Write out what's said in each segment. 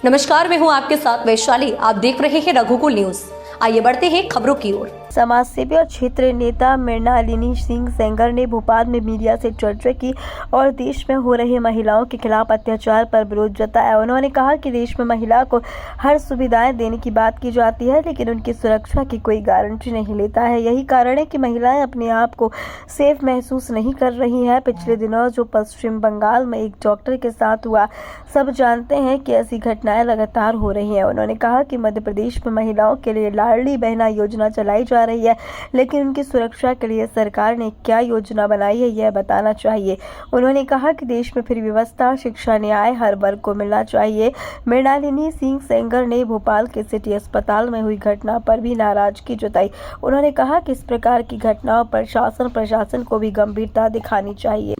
नमस्कार, मैं हूं आपके साथ वैशाली। आप देख रहे हैं रघुकुल न्यूज। आइए बढ़ते हैं खबरों की ओर। समाज सेवी और क्षेत्रीय नेता मृणालिनी सिंह सेंगर ने भोपाल में मीडिया से चर्चा की और देश में हो रहे महिलाओं के खिलाफ अत्याचार पर विरोध जताया। उन्होंने कहा कि देश में महिला को हर सुविधाएं देने की बात की जाती है, लेकिन उनकी सुरक्षा की कोई गारंटी नहीं लेता है। यही कारण है कि महिलाएं अपने आप को सेफ महसूस नहीं कर रही हैं। पिछले दिनों जो पश्चिम बंगाल में एक डॉक्टर के साथ हुआ, सब जानते हैं कि ऐसी घटनाएं लगातार हो रही हैं। उन्होंने कहा कि मध्य प्रदेश में महिलाओं के लिए लाडली बहना योजना चलाई जा रही है, लेकिन उनकी सुरक्षा के लिए सरकार ने क्या योजना बनाई है, यह बताना चाहिए। उन्होंने कहा कि देश में फिर व्यवस्था, शिक्षा, न्याय हर वर्ग को मिलना चाहिए। मृणालिनी सिंह सेंगर ने भोपाल के सिटी अस्पताल में हुई घटना पर भी नाराजगी जताई। उन्होंने कहा कि इस प्रकार की घटनाओं पर प्रशासन को भी गंभीरता दिखानी चाहिए।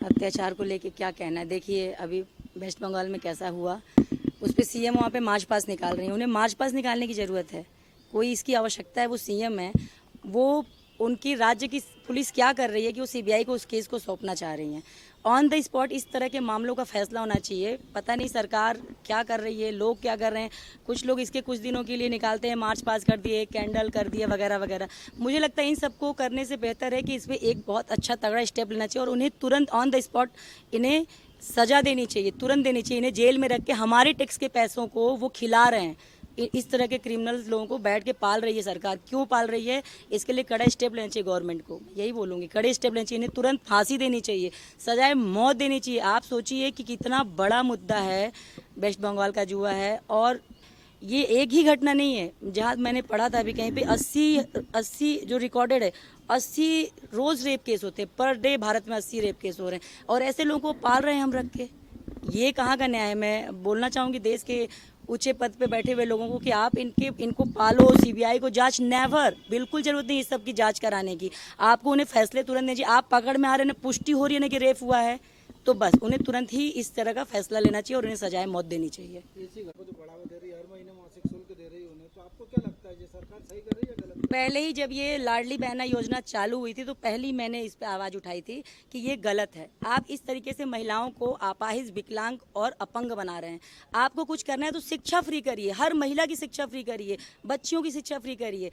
अत्याचार को लेके क्या कहना है? देखिए, अभी वेस्ट बंगाल में कैसा हुआ, उस पर सीएम वहाँ पे मार्च पास निकाल रही हैं। उन्हें मार्च पास निकालने की ज़रूरत है, कोई इसकी आवश्यकता है? वो सीएम है, वो उनकी राज्य की पुलिस क्या कर रही है कि वो सीबीआई को उस केस को सौंपना चाह रही हैं। ऑन द स्पॉट इस तरह के मामलों का फैसला होना चाहिए। पता नहीं सरकार क्या कर रही है, लोग क्या कर रहे हैं। कुछ लोग इसके कुछ दिनों के लिए निकालते हैं, मार्च पास कर दिए, कैंडल कर दिए वगैरह वगैरह। मुझे लगता है इन सबको करने से बेहतर है कि इस पर एक बहुत अच्छा तगड़ा स्टेप लेना चाहिए और उन्हें तुरंत ऑन द स्पॉट इन्हें सजा देनी चाहिए, तुरंत देनी चाहिए। इन्हें जेल में रख के हमारे टैक्स के पैसों को वो खिला रहे हैं। इस तरह के क्रिमिनल्स लोगों को बैठ के पाल रही है सरकार। क्यों पाल रही है? इसके लिए कड़ा स्टेप लेना चाहिए गवर्नमेंट को। यही बोलूँगी, कड़े स्टेप लेने चाहिए। इन्हें तुरंत फांसी देनी चाहिए, सजाए मौत देनी चाहिए। आप सोचिए कि कितना बड़ा मुद्दा है वेस्ट बंगाल का जुआ है, और ये एक ही घटना नहीं है। जहाँ मैंने पढ़ा था अभी कहीं पे 80 जो रिकॉर्डेड है, 80 रोज रेप केस होते हैं पर डे। भारत में 80 रेप केस हो रहे हैं और ऐसे लोगों को पाल रहे हैं हम रख के। ये कहाँ का न्याय है? मैं बोलना चाहूँगी देश के ऊंचे पद पे बैठे हुए लोगों को कि आप इनको पालो। सीबीआई को जांच नेवर, बिल्कुल जरूरत नहीं इस सब की जांच कराने की। आपको उन्हें फैसले तुरंत दीजिए। आप पकड़ में आ रहे हैं, पुष्टि हो रही है ना कि रेप हुआ है, तो बस उन्हें तुरंत ही इस तरह का फैसला लेना चाहिए और उन्हें सजाए मौत देनी चाहिए। पहले ही जब ये लाडली बहना योजना चालू हुई थी तो पहले मैंने इस पे आवाज उठाई थी कि ये गलत है। आप इस तरीके से महिलाओं को अपाहिज, विकलांग और अपंग बना रहे हैं। आपको कुछ करना है तो शिक्षा फ्री करिए, हर महिला की शिक्षा फ्री करिए, बच्चियों की शिक्षा फ्री करिए।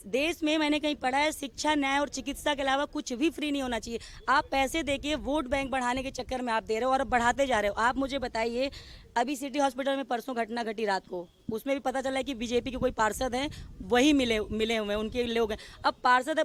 देश में मैंने कहीं पढ़ा है शिक्षा, न्याय और चिकित्सा के अलावा कुछ भी फ्री नहीं होना चाहिए। आप पैसे देके वोट बैंक बढ़ाने के चक्कर में आप दे रहे हो और अब बढ़ाते जा रहे हो। आप मुझे बताइए, अभी सिटी हॉस्पिटल में परसों घटना घटी रात को, उसमें भी पता चला है कि बीजेपी के कोई पार्षद हैं, वही मिले हुए हैं, उनके लोग हैं। अब पार्षद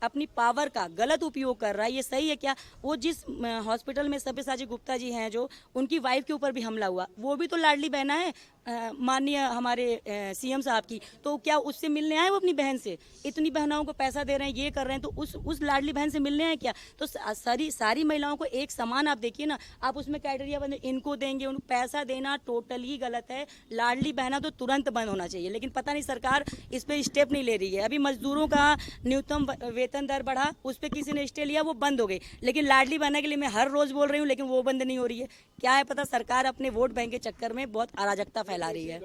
अपनी पावर का गलत उपयोग कर रहा है, ये सही है क्या? वो जिस हॉस्पिटल में सब्यसाची गुप्ता जी हैं, जो उनकी वाइफ के ऊपर भी हमला हुआ, वो भी तो लाडली बहना है माननीय हमारे सीएम साहब की। तो क्या उससे मिलने आए वो अपनी बहन से? इतनी बहनों को पैसा दे रहे हैं, ये कर रहे हैं, तो उस लाडली बहन से मिलने आए क्या? तो सारी महिलाओं को एक समान आप देखिए ना। आप उसमें क्राइटेरिया बने, इनको देंगे, उनको पैसा देना टोटली गलत है। लाडली बहना तो तुरंत बंद होना चाहिए, लेकिन पता नहीं सरकार इस पर स्टेप नहीं ले रही है। अभी मजदूरों का न्यूनतम वेतन दर बढ़ा, उस पर किसी ने स्टे लिया, वो बंद हो गई। लेकिन लाडली बहना के लिए मैं हर रोज बोल रही हूँ, लेकिन वो बंद नहीं हो रही है। क्या है पता, सरकार अपने वोट बैंक के चक्कर में बहुत अराजकता फैला रही है।